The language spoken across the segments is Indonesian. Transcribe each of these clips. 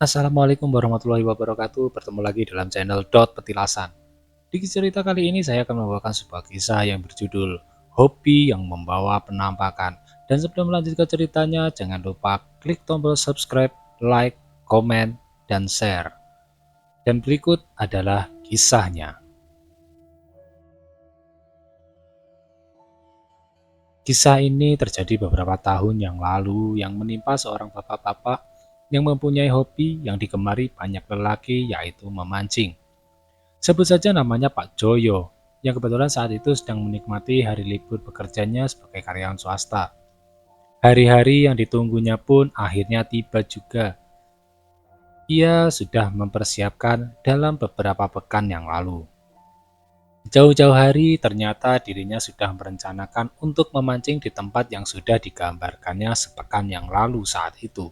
Assalamualaikum warahmatullahi wabarakatuh. Bertemu lagi dalam channel Dot Petilasan. Di cerita kali ini saya akan membawakan sebuah kisah yang berjudul Hobi yang Membawa Penampakan. Dan sebelum melanjut ke ceritanya, jangan lupa klik tombol subscribe, like, komen, dan share. Dan berikut adalah kisahnya. Kisah ini terjadi beberapa tahun yang lalu yang menimpa seorang bapak-bapak yang mempunyai hobi yang digemari banyak lelaki, yaitu memancing. Sebut saja namanya Pak Joyo, yang kebetulan saat itu sedang menikmati hari libur bekerjanya sebagai karyawan swasta. Hari-hari yang ditunggunya pun akhirnya tiba juga. Ia sudah mempersiapkan dalam beberapa pekan yang lalu. Jauh-jauh hari ternyata dirinya sudah merencanakan untuk memancing di tempat yang sudah digambarkannya sepekan yang lalu saat itu.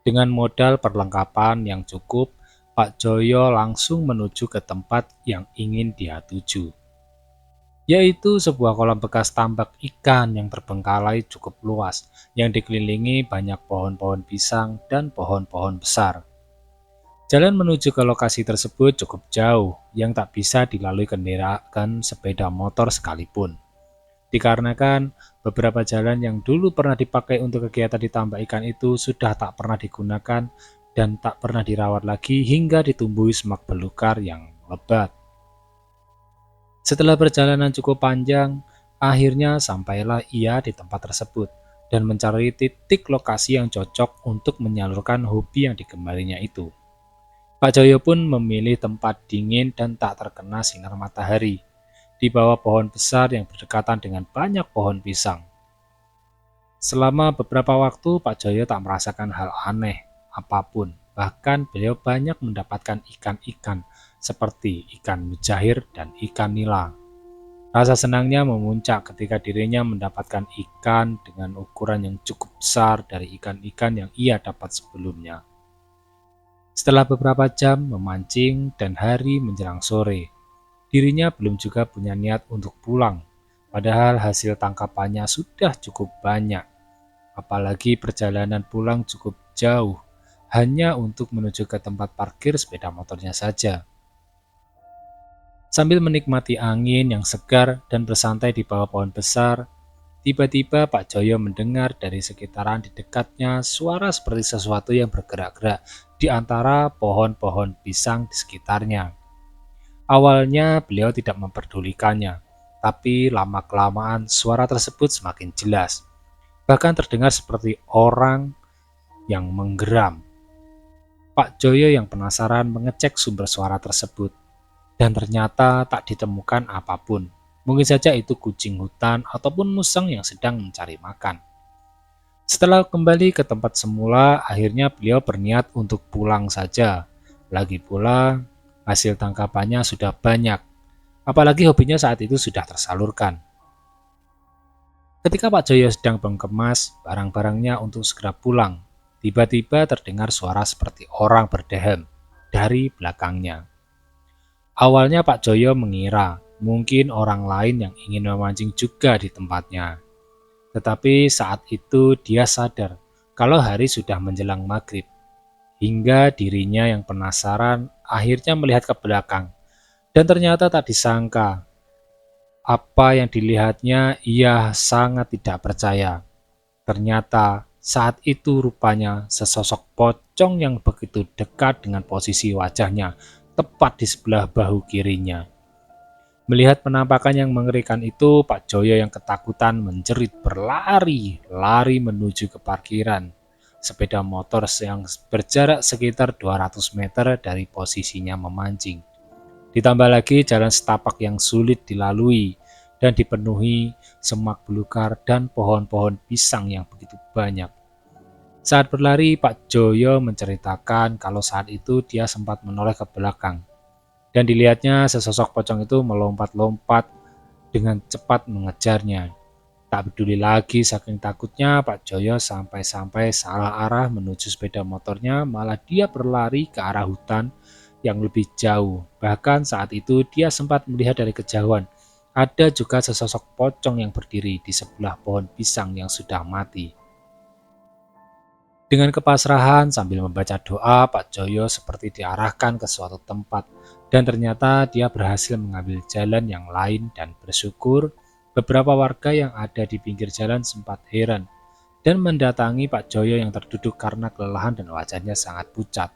Dengan modal perlengkapan yang cukup, Pak Joyo langsung menuju ke tempat yang ingin dia tuju, yaitu sebuah kolam bekas tambak ikan yang terbengkalai cukup luas, yang dikelilingi banyak pohon-pohon pisang dan pohon-pohon besar. Jalan menuju ke lokasi tersebut cukup jauh, yang tak bisa dilalui kendaraan sepeda motor sekalipun. Dikarenakan beberapa jalan yang dulu pernah dipakai untuk kegiatan di tambak ikan itu sudah tak pernah digunakan dan tak pernah dirawat lagi hingga ditumbuhi semak belukar yang lebat. Setelah perjalanan cukup panjang, akhirnya sampailah ia di tempat tersebut dan mencari titik lokasi yang cocok untuk menyalurkan hobi yang digemarinya itu. Pak Joyo pun memilih tempat dingin dan tak terkena sinar matahari, di bawah pohon besar yang berdekatan dengan banyak pohon pisang. Selama beberapa waktu, Pak Joyo tak merasakan hal aneh apapun. Bahkan beliau banyak mendapatkan ikan-ikan seperti ikan mujair dan ikan nila. Rasa senangnya memuncak ketika dirinya mendapatkan ikan dengan ukuran yang cukup besar dari ikan-ikan yang ia dapat sebelumnya. Setelah beberapa jam memancing dan hari menjelang sore, dirinya belum juga punya niat untuk pulang, padahal hasil tangkapannya sudah cukup banyak. Apalagi perjalanan pulang cukup jauh, hanya untuk menuju ke tempat parkir sepeda motornya saja. Sambil menikmati angin yang segar dan bersantai di bawah pohon besar, tiba-tiba Pak Joyo mendengar dari sekitaran di dekatnya suara seperti sesuatu yang bergerak-gerak di antara pohon-pohon pisang di sekitarnya. Awalnya beliau tidak memperdulikannya, tapi lama-kelamaan suara tersebut semakin jelas. Bahkan terdengar seperti orang yang menggeram. Pak Joyo yang penasaran mengecek sumber suara tersebut, dan ternyata tak ditemukan apapun. Mungkin saja itu kucing hutan ataupun musang yang sedang mencari makan. Setelah kembali ke tempat semula, akhirnya beliau berniat untuk pulang saja. Lagi pula, hasil tangkapannya sudah banyak. Apalagi hobinya saat itu sudah tersalurkan. Ketika Pak Joyo sedang mengemas barang-barangnya untuk segera pulang, tiba-tiba terdengar suara seperti orang berdehem dari belakangnya. Awalnya Pak Joyo mengira mungkin orang lain yang ingin memancing juga di tempatnya. Tetapi saat itu dia sadar kalau hari sudah menjelang maghrib, hingga dirinya yang penasaran akhirnya melihat ke belakang. Dan ternyata tak disangka, apa yang dilihatnya ia sangat tidak percaya. Ternyata saat itu rupanya sesosok pocong yang begitu dekat dengan posisi wajahnya, tepat di sebelah bahu kirinya. Melihat penampakan yang mengerikan itu, Pak Joyo yang ketakutan menjerit berlari menuju ke parkiran sepeda motor yang berjarak sekitar 200 meter dari posisinya memancing. Ditambah lagi jalan setapak yang sulit dilalui dan dipenuhi semak belukar dan pohon-pohon pisang yang begitu banyak. Saat berlari, Pak Joyo menceritakan kalau saat itu dia sempat menoleh ke belakang dan dilihatnya sesosok pocong itu melompat-lompat dengan cepat mengejarnya. Tak peduli lagi saking takutnya Pak Joyo sampai-sampai salah arah menuju sepeda motornya, malah dia berlari ke arah hutan yang lebih jauh. Bahkan saat itu dia sempat melihat dari kejauhan ada juga sesosok pocong yang berdiri di sebelah pohon pisang yang sudah mati. Dengan kepasrahan sambil membaca doa, Pak Joyo seperti diarahkan ke suatu tempat dan ternyata dia berhasil mengambil jalan yang lain dan bersyukur beberapa warga yang ada di pinggir jalan sempat heran dan mendatangi Pak Joyo yang terduduk karena kelelahan dan wajahnya sangat pucat.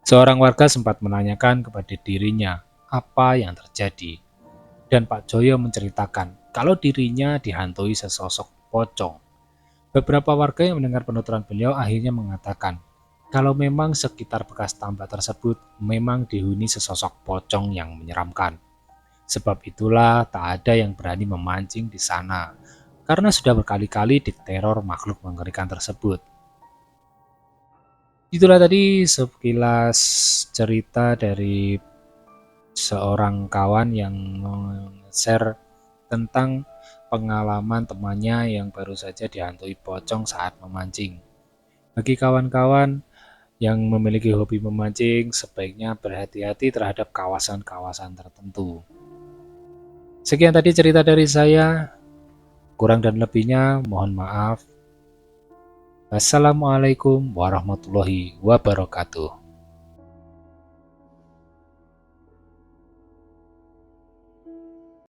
Seorang warga sempat menanyakan kepada dirinya apa yang terjadi dan Pak Joyo menceritakan kalau dirinya dihantui sesosok pocong. Beberapa warga yang mendengar penuturan beliau akhirnya mengatakan kalau memang sekitar bekas tambak tersebut memang dihuni sesosok pocong yang menyeramkan. Sebab itulah tak ada yang berani memancing di sana karena sudah berkali-kali diteror makhluk mengerikan tersebut. Itulah tadi sekilas cerita dari seorang kawan yang share tentang pengalaman temannya yang baru saja dihantui pocong saat memancing. Bagi kawan-kawan yang memiliki hobi memancing, sebaiknya berhati-hati terhadap kawasan-kawasan tertentu. Sekian tadi cerita dari saya, kurang dan lebihnya mohon maaf. Wassalamualaikum warahmatullahi wabarakatuh.